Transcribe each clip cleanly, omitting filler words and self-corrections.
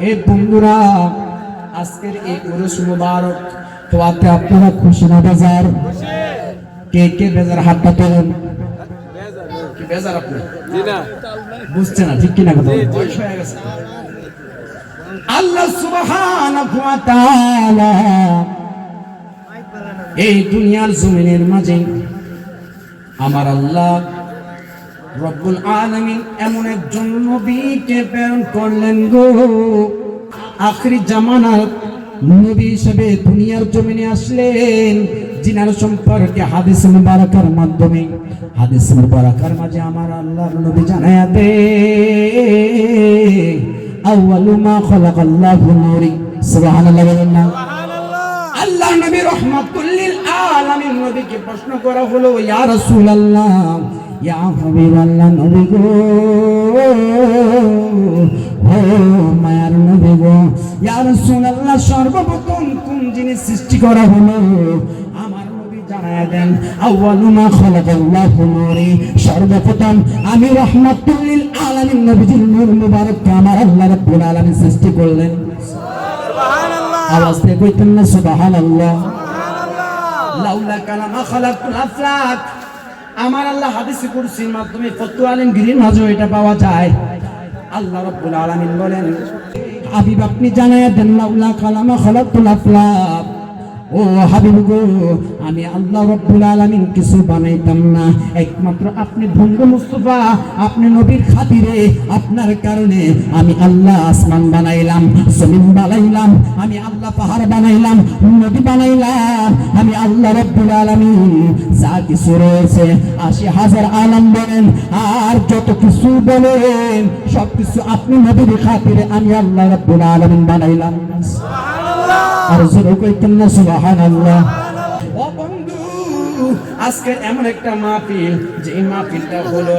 এই বন্ধুরা, আজকের এই উরুস মুবারক তোয়াতে আপনারা খুশি না বেজার? কে কে বেজার? হাতটা তোলেন। কি বেজার আপনি? জি না, বুঝছেন না ঠিক কিনা কথা? বয়স হয়ে গেছে। আল্লাহ সুবহানাহু ওয়া তাআলা এই দুনিয়ার জমিনের মাঝে আমার আল্লাহ রব্বুল আলামিন এমন একজন নবীকে প্রেরণ করলেন গো, আখিরি জামানার নবী হিসেবে দুনিয়ার জমিনে আসলেন, জিনার সম্পর্কে হাদিস মুবারকার মাধ্যমে, হাদিস মুবারকার মাঝে আমার আল্লাহর নবী জানায়া দে, আউয়ালু মা খালাকাল্লাহু নূরি। সুবহানাল্লাহ বলেন না? আল্লাহ নবী রাহমাতুল লিল আলামিন নবীকে প্রশ্ন করা হলো, ইয়া রাসূলুল্লাহ, ইয়া হাবিবাল্লাহ, নবী গো, ও মায়ার নবী গো, ইয়া রাসূলুল্লাহ, সর্বপ্রথম কোন জিনিস সৃষ্টি করা হলো? আমার নবী জানায়া দেন, আউয়ালু মা খালাকাল্লাহু নূরি, সর্বপ্রথম আমি রাহমাতুল লিল আলামিন নবীজির নূর মুবারককে আমার আল্লাহ রাব্বুল আলামিন সৃষ্টি করলেন। সুবহানাল্লাহ, আওয়াজ দিয়ে কইতেন না সুবহানাল্লাহ? লাউলা কালামা খালাকুল আফলাক, আমার আল্লাহ হাদিসে কুরসির মাধ্যমে ফতোয়া আলমগীরের মাঝে এটা পাওয়া যায়। আল্লাহ রাব্বুল আলামিন বলেন, হাবিব আপনি জানায়া দেন, লাউলা কালামা খালাকুল আফলাক, ও হাবিব গো, আমি আল্লাহ রাব্বুল আলামিন কিছু বানাইতাম না, একমাত্র আপনি বন্ধু মুস্তাফা, আপনি নবীর খাতিরে, আপনার কারণে আমি আল্লাহ আসমান বানাইলাম, জমিন বানাইলাম, আমি আল্লাহ পাহাড় বানাইলাম, নদী বানাইলাম, আমি আল্লাহ রাব্বুল আলামিন যা কিছু রয়েছে ৮০,০০০ আলাম বলেন আর যত কিছু বলেন সব কিছু আপনি নবীর খাতিরে আমি আল্লাহ রাব্বুল আলামিন বানাইলাম। আর জোরে কইতেন না সুবহানাল্লাহ? ও বন্ধু, আজকে এমন একটা মাহফিল, যে মাহফিলটা হলো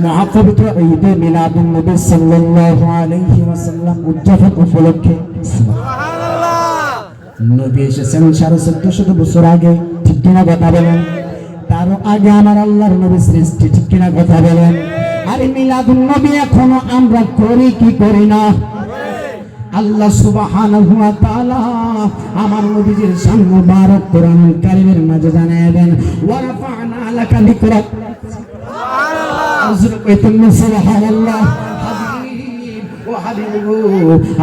মহাপবিত্র ঈদে মিলাদুন নবী সাল্লাল্লাহু আলাইহি ওয়াসাল্লাম উদযাপন উপলক্ষে। সুবহানাল্লাহ, নবী এসেছেন ১৪৫০ বছর আগে, ঠিক কিনা কথা বলেন? তারও আগে আমার আল্লাহর নবী সৃষ্টি, ঠিক কিনা কথা বলেন? আর মিলাদুন নবী এখনো আমরা করি কি করি না? আল্লাহ সুবহানাহু ওয়া তাআলা আমার নবীজির শান মুবারক কোরআনুল কারীমের মাঝে জানায় দেন, ওয়া রাফা'না লাকা যিকরাক। সুবহানাল্লাহ, আযরু কইতেন সুবহানাল্লাহ? হাবিব, ও হাবিব গো,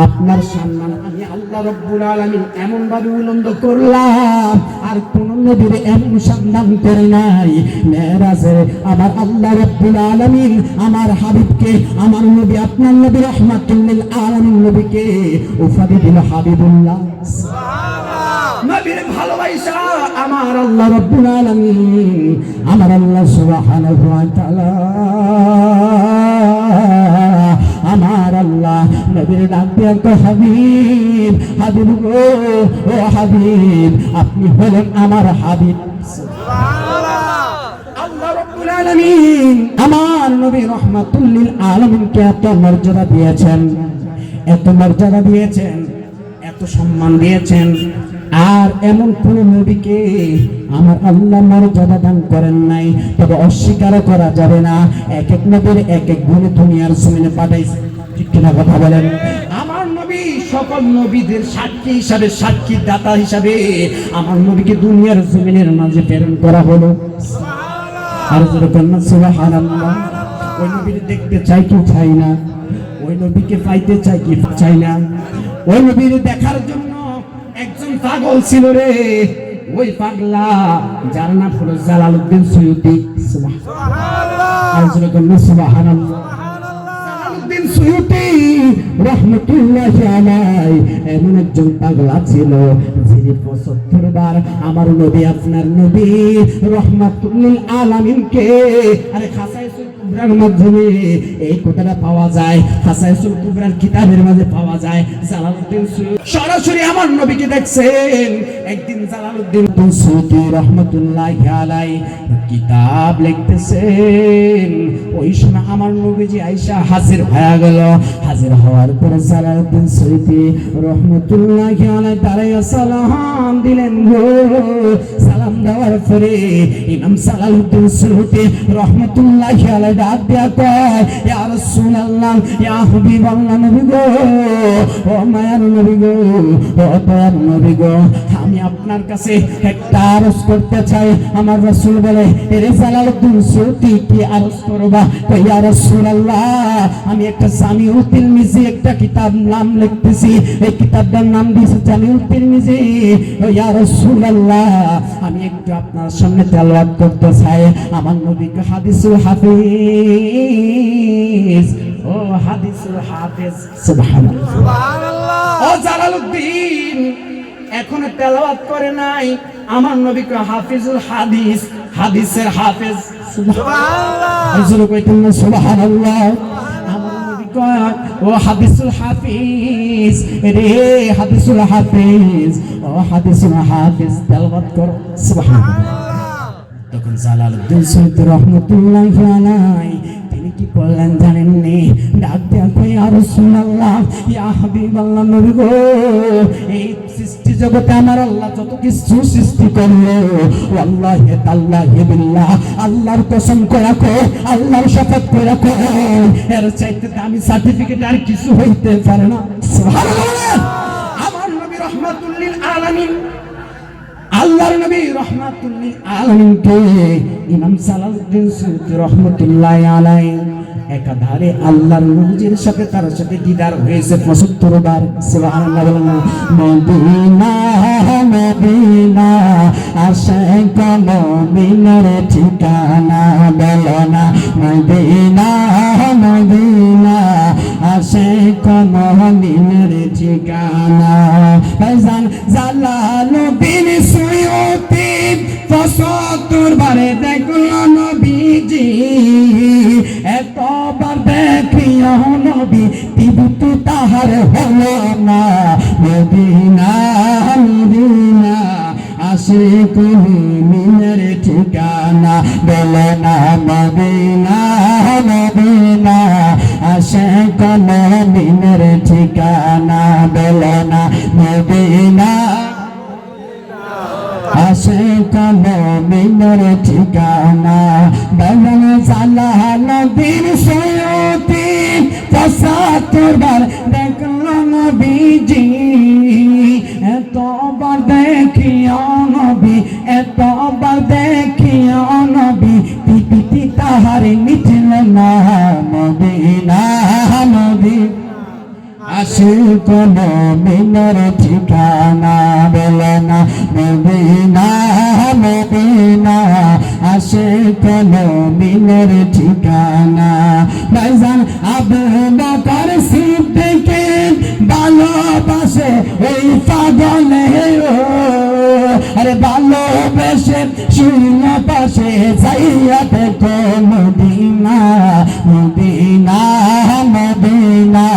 আপনার সম্মান আমি আল্লাহ রাব্বুল আলামিন এমন ভাবে বুলন্দ করলাম আর কোন নবীর এমন সম্মান করে নাই। মেরাজে আমার আল্লাহ রাব্বুল আলামিন আমার হাবিবকে, আমার নবী, আপনার নবী রাহমাতুল লিল আলামিন নবীকে উপাধি দিল হাবিবুল্লাহ। সুবহানাল্লাহ, নবীর ভালোবাসা আমার আল্লাহ রাব্বুল আলামিন, আমার আল্লাহ সুবহানাহু ওয়া তাআলা, আমার আল্লাহ নবীর ডাক দিয়ে কয়, হাবিব, হাবিব গো, ও হাবিব, আপনি হলেন আমার হাবিব। সুবহানাল্লাহ, আল্লাহ রাব্বুল আলামিন আমার নবী রাহমাতুল লিল আলামিনকে এত মর্যাদা দিয়েছেন, এত মর্যাদা দিয়েছেন, এত সম্মান দিয়েছেন, আর এমন কোন নবীকে আমার আল্লাহ মর্যাদা দান করেন নাই। তবে অস্বীকার করা যাবে না, এক এক নবীর এক এক গুণে দুনিয়ার জমিনে পাঠাইছে, ঠিক কিনা কথা বলেন? আমার নবী সকল নবীদের সাক্ষী হিসাবে, সাক্ষী দাতা হিসাবে আমার নবীকে দুনিয়ার জমিনের মাঝে প্রেরণ করা হলো। সুবহানাল্লাহ, আর যেরকম সুবহানাল্লাহ। ওই নবীর দেখতে চাই কি চাই না? ওই নবীকে পাইতে চাই কি চাই না? ওই নবীর দেখার জন্য একজন পাগল ছিল রে, ওই পাগলা যার নাম হলো জালালউদ্দিন সৈয়দী। সুবহানাল্লাহ, আর যেরকম সুবহানাল্লাহ। জালালউদ্দিন সৈয়দী রাহমাতুল্লাহি আলাইহি এমন একজন পাগলা ছিল, যিনি ৭৫ বার আমার নবী, আপনার নবী রাহমাতুল লিল আলামিনকে, আরে খাসাইসুল কুবরার মাধ্যমে এই কথাটা পাওয়া যায়, খাসাইসুল কুবরার কিতাবের মাঝে পাওয়া যায়। জালালউদ্দিন সৈয়দী সরাসরি আমার নবীকে দেখছেন। একদিন জালালউদ্দিন সৈয়দী রাহমাতুল্লাহি আলাইহি কিতাব লিখতেছেন, ওই সময় আমার নবীজি আয়েশা হাজির হয়ে গেল। হাজির হওয়ার পরে জালালউদ্দিন সৈয়দী রাহমাতুল্লাহি আলাইহি দাঁড়াইয়া সালাম দিলেন গো। সালাম দেওয়ার পরে ইমাম জালালউদ্দিন সৈয়দী রাহমাতুল্লাহি আলাইহি ডাক দিয়া কয় ইয়া রাসূলুল্লাহ ইয়া হাবিবাল্লাহ নবী গো ও মায়ার নবী গো ও দয়ার নবী গো আমি আপনার কাছে একটা আরজ করতে চাই। আমার রাসূল বলে এরে জালালউদ্দিন সুয়ুতী কি আরজ করবা? কই ইয়া রাসূলুল্লাহ আমি একটা জামিউত তিরমিজি একটা কিতাব নাম লিখতেছি, এই কিতাবটার নাম দিয়েছে জামিউত তিরমিজি। ইয়া রাসূলুল্লাহ আমি একটু আপনার সামনে তেলাওয়াত করতে চাই আমার নবীকে হাদিসুল হাফিজ। ও হাদিসুল হাফিজ সুবহানাল্লাহ সুবহানাল্লাহ। ও জালালউদ্দিন এখনো তেলাওয়াত করে নাই আমার নবীকে হাফিজুল হাদিস, হাদিসের হাফেজ সুবহানাল্লাহ। আজরো কইতেন না সুবহানাল্লাহ। আমার নবী কয় ও হাদিসুল হাফিজ রে হাদিসুল হাফিজ ও হাদিসুল হাফিজ তেলাওয়াত করো সুবহানাল্লাহ। তখন জালালউদ্দিন সুয়ুতী রাহমাতুল্লাহি আলাইহি তিনি কি করলেন জানেননি? ডাক দিয়া কই ইয়া রাসূলুল্লাহ ইয়া হাবিবাল্লাহ নবী গো এই সৃষ্টি জগতে আমার আল্লাহ যত কিছু সৃষ্টি করলো ওয়াল্লাহি তাআল্লাহি বিল্লাহ আল্লাহর কসম করে কো আল্লাহর শপথ করে কো এর চাইতে দামি সার্টিফিকেট আর কিছু হইতে পারে না সুবহানাল্লাহ। আমার নবী রাহমাতুল লিল আলামিন আল্লাহর নবী রাহমাতুল লিল আলামিন কে ইমাম জালালউদ্দিন সুয়ুতী রাহমাতুল্লাহি আলাইহি একাধারে আল্লাহর নবীর সাথে তার সাথে দিদার হয়েছে 75 বার সুবহানাল্লাহ। মদিনা মদিনা আশিক মুমিনের ঠিকানা বলো না মদিনা মদিনা আশিক মুমিনের ঠিকানা। ভাইজান জালালউদ্দিন সুয়ুতী 75 বারে দেখলো নবীজি এতবার দেখিও নবী তিবুত তাহার হলো না মদিনা মদিনা আশিক মুমিনের ঠিকানা বলো না মদিনা মদিনা আশিক মুমিনের ঠিকানা বলো না মদিনা আশিক মুমিনের ঠিকানা। বাগান জালালউদ্দিন সুয়ুতী 75 বার দেখলো নবীজি এতবার দেখিও নবী এতবার দেখিও নবী পিপিতি তাহার মিটল না মদিনা মদিনা আশিক মুমিনের ঠিকানা বলো না মদিনা মদিনা আশিক মুমিনের ঠিকানা। ভাইজান আবু বকর সিদ্দিককে ভালোবাসে ওই পাগলে আরে ভালোবেসে শূন্য পাশে যাইয়া দেখো মদিনা মদিনা মদিনা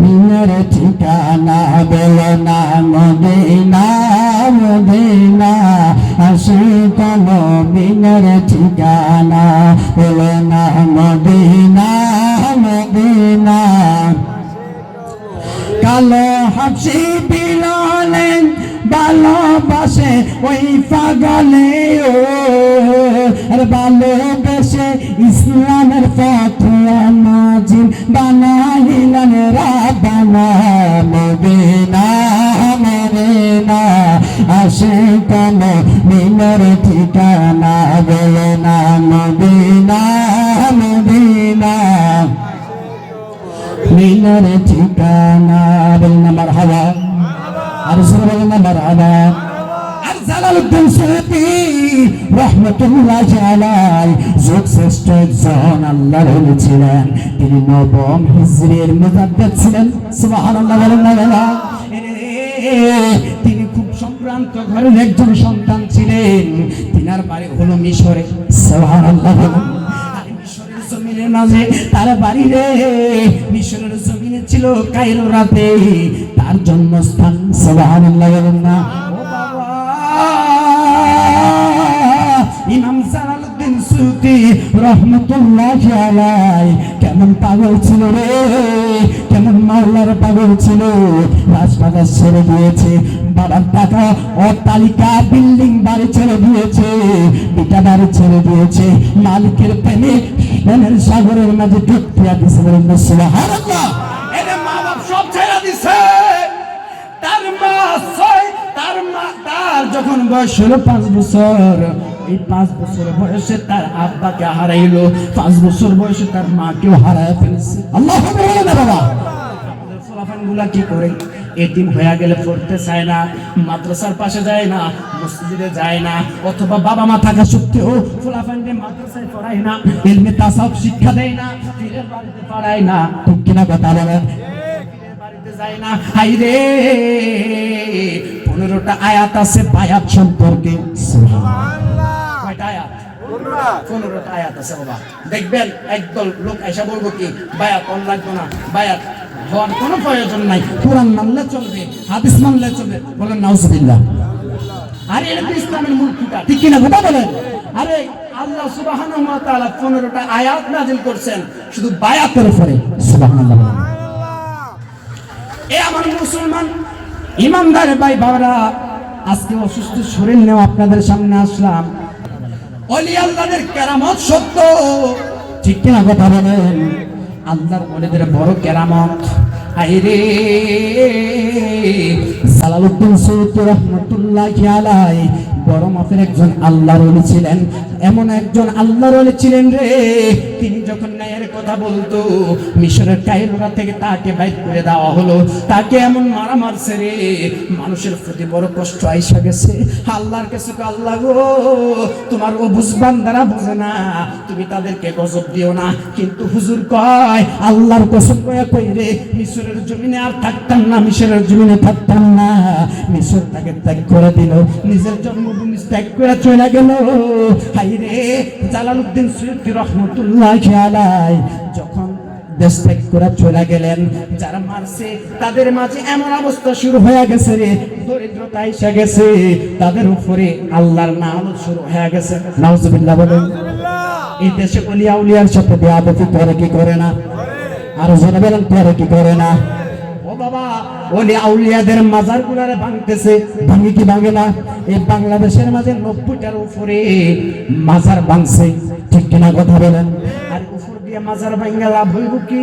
মিনের ঠিকানা বলো না মদিনা মদিনা আশিক মুমিনের ঠিকানা বলো না মদিনা মদিনা। কালো হাসি বিলালে ভালোবাসে ওই পাগলে আর ভালোবেসে ইসলামের পথ নাজিল বানাইলেন রাব্বানা মদিনা মদিনা আশিক মুমিনের ঠিকানা বলো না মদিনা মদিনা মিনের ঠিকানা বলো না মারহাবা আর সবাই বলো না মারহাবা। আর জালালউদ্দিন সুয়ুতী রাহমাতুল্লাহি আলাইহি যুগ শ্রেষ্ঠ একজন আল্লাহর ওলি ছিলেন। তিনি নবম হিজরির মুজাদ্দিদ ছিলেন সুবহানাল্লাহ বলেন না। তিনি খুব সম্ভ্রান্ত ঘরের একজন সন্তান ছিলেন। তিনার বাড়ি হলো মিশরে সুবহানাল্লাহ। জমিনের মাঝে তার বাড়ি রে মিশরের জমিনে ছিল কায়রোতে তার জন্মস্থান সুবহানাল্লাহ বলেন না। ও বাবা ইমাম জালালউদ্দিন সুয়ুতী রাহমাতুল্লাহি আলাইহি কেমন পাগল ছিল রে কেমন মাওলার পাগল ছিল, রাজপাগা ছেড়ে দিয়েছে, বাবার টাকা অট্টালিকা বিল্ডিং বাড়ি ছেড়ে দিয়েছে, বিটা বাড়ি ছেড়ে দিয়েছে, মালিকের প্রেমে প্রেমের সাগরের মাঝে ডুব দিয়া দিছে। বলেন না সুবহানাল্লাহ। এরে মা বাপ সব ছেড়ে দিছে। তার যখন বয়স হলো 5 বছর, এই 5 বছর বয়সে তার আব্বাকে হারাইলো, 5 বছর বয়সে তার মাকেও হারায় ফেলেছে। আল্লাহু আকবার। বাবা আমাদের ফলাফলগুলা কি করে? এতিম হয়ে গেলে পড়তে চায় না, মাদ্রাসার পাশে যায় না, মসজিদে যায় না, অথবা বাবা মা থাকা সত্ত্বেও ফলাফলকে মাদ্রাসায় পড়ায় না, ইলমে তাসাউফ শিক্ষা দেয় না, পীরের বাড়িতে পড়ায় না। ঠিক কিনা কথা বলেন? যায় না। হাইরে 15টা আয়াত আছে বায়াত সম্পর্কে। সুবহানাল্লাহ। কয়টা আয়াত? 15টা আয়াত আছে বাবা। দেখবেন একদল লোক এসে বলবো কি বায়াত অন লাগবে না, বায়াত হওয়ার কোনো প্রয়োজন নাই, কোরআন মানলে চলবে, হাদিস মানলে চলবে। বলেন নাউজুবিল্লাহ। আরে এটা ইসলামের মূল খুঁটা। ঠিক কিনা কথা বলেন? আরে আল্লাহ সুবহানাহু ওয়া তাআলা 15টা আয়াত নাযিল করছেন শুধু বায়াতের উপরে। সুবহানাল্লাহ। এ আমার মুসলমান ইমানদার ভাই বাবারা, আজকে অসুস্থ শরীর নিয়ে আপনাদের সামনে আসলাম। ওলি আল্লাহদের কেরামত সত্য, ঠিক কিনা কথা বলেন? আল্লাহর ওলিদের বড় কেরামত। আইরে জালালউদ্দিন সৈয়দ রাহমাতুল্লাহি আলাইহি বড় মাপের একজন আল্লাহর ওলি ছিলেন। এমন একজন আল্লাহর ওলি ছিলেন রে, তিনি যখন ন্যায়ের কথা বলতো, মিশরের কায়রোরা থেকে তাকে বাইর করে দেওয়া হলো, তাকে এমন মারা মারছে রে, মানুষের প্রতি বড় কষ্ট আইসা গেছে। আল্লাহর কাছে আল্লাহ গো, তোমার ও বুঝবান্দারা বোঝে না, তুমি তাদেরকে গজব দিও না। কিন্তু হুজুর কয়, আল্লাহর কসম কয়া কই রে, মিশরের জমিনে আর থাকতাম না, মিশরের জমিনে থাকতাম না। মিশর তাকে ত্যাগ করে দিল, নিজের জন্মভূমি ত্যাগ করে চলে গেল। হাইরে জালালউদ্দিন সৈয়দী রাহমাতুল্লাহি আলাইহি যখন দেশ ত্যাগ করে চলে গেলেন, যারা মারছে তাদের মাঝে এমন অবস্থা শুরু হয়ে গেছে রে, দরিদ্রতা এসে গেছে, তাদের উপরে আল্লাহর নামত শুরু হয়ে গেছে। নাউজুবিল্লাহ বলেন। এই দেশে ওলি আউলিয়ার সাথে বেয়াদবি করে কি করে না? আর জনে বলেন করে কি করে না? ও বাবা, ওলি আউলিয়াদের মাজার গুলারে ভাঙতেছে, ভাঙি কি ভাঙে না? এই বাংলাদেশের মাঝে 90টার উপরে মাজার ভাঙছে, ঠিক কিনা কথা বলেন? আর উপর দিয়ে মাজার ভাঙা লাভ হইব কি?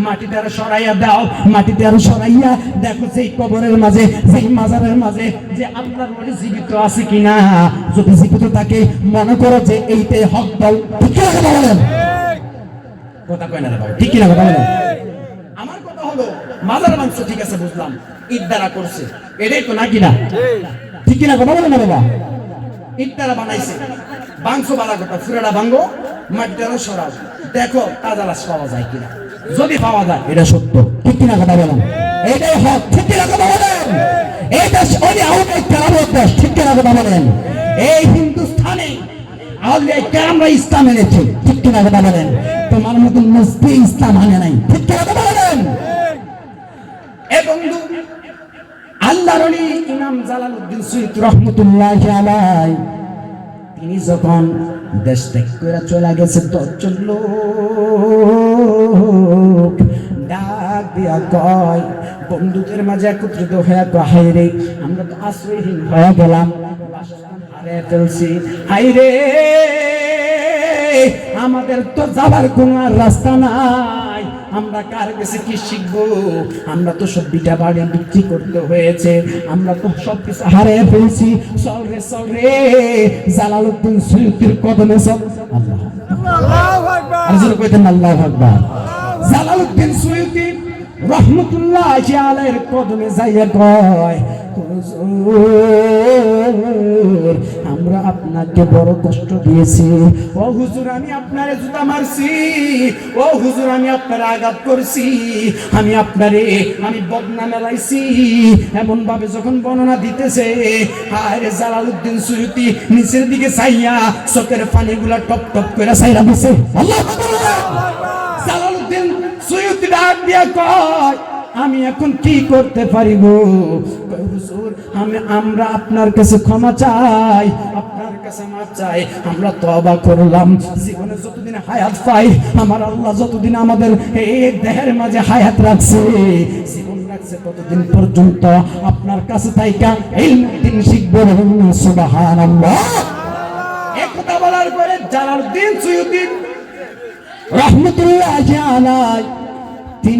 মাটিতে আর সরাইয়া দাও, মাটিতে আর সরাইয়া দেখো সেই কবরের মাঝে, সেই মাজারের মাঝে যে আল্লাহর ওলি জীবিত আছে কিনা। যদি জীবিত থাকে মনে করো যে এইটাই হক দাও, ঠিক কিনা কথা বলেন? কথা কয় না রে বাবা, ঠিক কিনা কথা বলেন? আমার কথা হলো মাজার ভাঙছে, ঠিক আছে বুঝলাম, ঈদ দ্বারা করছে, এটাই তো নাকি না? ঠিক কিনা কথা বলেন না বাবা? ঈদ দ্বারা বানাইছে, ভাঙছো বালা কথা, ফুরাটা ভাঙো, মাটিটারও সরাও, দেখো তাজা লাশ পাওয়া যায় কিনা। যদি পাওয়া যায় এটা সত্য, ঠিক কিনা কথা বলেন? এটাই হক, ঠিক কিনা কথা বলেন? এইটা ওই আউটে কেরামত দেশ, ঠিক কিনা কথা বলেন? এই হিন্দুস্তানে আউলিয়া কেরামরা ইসলাম এনেছে, ঠিক কিনা কথা বলেন? তোমার মতন মুফতি ইসলাম আনে নাই, ঠিক কিনা কথা বলেন? এ বন্ধু, আল্লাহর ওলি ইমাম জালালউদ্দিন সৈয়দ রাহমাতুল্লাহি আলাইহি তিনি যখন দেশ ত্যাগ করে চলে গেছে, 10 জন লোক ডাক দিয়া কয়, বন্ধুদের মাঝে একত্রিত হয়ে কয়, হায়রে আমরা তো আশ্রয়হীন হয়ে গেলাম, বাসস্থান হারিয়ে ফেলছি, হায়রে আমাদের তো যাবার কোনো আর রাস্তা নাই, আমরা কার কাছে কি শিখবো? আমরা তো সব বিটা বাড়ি বিক্রি করতে হয়েছে, আমরা তো সব কিছু হারিয়ে ফেলছি, চল রে চল রে জালালউদ্দিন সৈয়দীর কদমে চল। আল্লাহু আকবার। আর জোরে কইতেন আল্লাহু আকবার। জালালউদ্দিন সৈয়দী রাহমাতুল্লাহি আলাইহির কদমে যাইয়া কয়, হুজুর আমরা আপনাকে বড় কষ্ট দিয়েছি, ও হুজুর আমি আপনারে জুতা মারছি, ও হুজুর আমি আপনারে আঘাত করছি, আমি বদনাম এলাইছি, এমন ভাবে যখন বর্ণনা দিতেছে, আরে জালালউদ্দিন সৈয়দী নিচের দিকে চাইয়া চোখের পানিগুলা টপ টপ করে চাইরা দিছে। আল্লাহু আকবার। জালালউদ্দিন সৈয়দী ডাক দিয়া কয়, আমি এখন কি করতে পারি গো? হুজুর আমরা আপনার কাছে ক্ষমা চাই, আপনার কাছে মাফ চাই। আমরা তওবা করলাম, জীবনে যতদিন হায়াত পাই, আমার আল্লাহ যতদিন আমাদের এই দেহের মাঝে হায়াত রাখছে, জীবন রাখছে, ততদিন পর্যন্ত আপনার কাছে তাইকা ইলম দিন শিখবো। সুবহানাল্লাহ। এই কথা বলার পরে জালালউদ্দিন সুয়ুতী রাহমাতুল্লাহি আলাইহি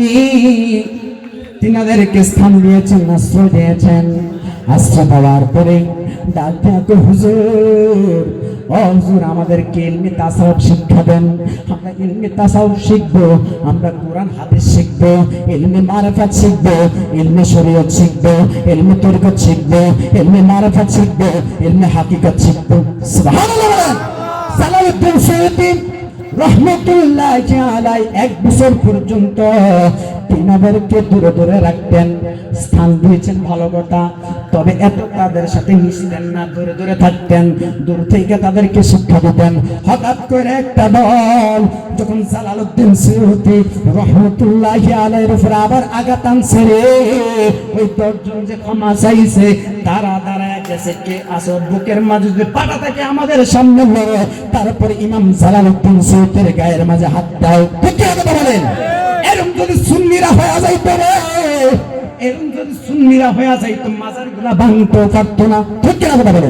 তিনাদেরকে স্থান দিয়েছেন, আশ্রয় দিয়েছেন। আশ্রয় দেওয়ার পরে ডাক দিয়ে হুজুর, ও হুজুর, আমাদেরকে ইলমে তাসাউফ শিক্ষা দেন। আমরা ইলমে তাসাউফ শিখবো, আমরা কোরআন হাদিস শিখবো, ইলমে মারিফাত শিখবো, ইলমে শরীয়ত শিখবো, ইলমে তরিকত শিখবো, ইলমে মারিফাত শিখবো, ইলমে হাকিকত শিখবো। সুবহানাল্লাহ। জালালউদ্দিন সুয়ুতী রহমতুল্লাহি আলাইহি 1 বছর পর্যন্ত তিনাদেরকে দূরে দূরে রাখতেন, স্থান দিয়েছেন, ভালো কথা। তবে এত তাদের সাথে মিশতেন না, দূরে দূরে থাকতেন, দূর থেকে তাদেরকে শিক্ষা দিতেন। হঠাৎ করে একটা দল যখন জালালউদ্দিন সুয়ুতী রহমতুল্লাহি আলাইহির উপর আবার আঘাত আনছে রে, ওই 10 জন যে ক্ষমা চাইছে তারা দাঁড়ায় গেছে, কে আসর বুকের মাঝে যে পাটা থেকে আমাদের সামনে লড়ে, তারপরে ইমাম জালালউদ্দিন সুয়ুতীর গায়ের মাঝে হাত দাও। ঠিক আছে বলেন? এরকম যদি সুন্নিরা হয়ে যাইতো রে, এরকম যদি সুন্নিরা হয়ে যাইতো, মাজারগুলা ভাঙতে পারতো না। ঠিক আছে বলেন?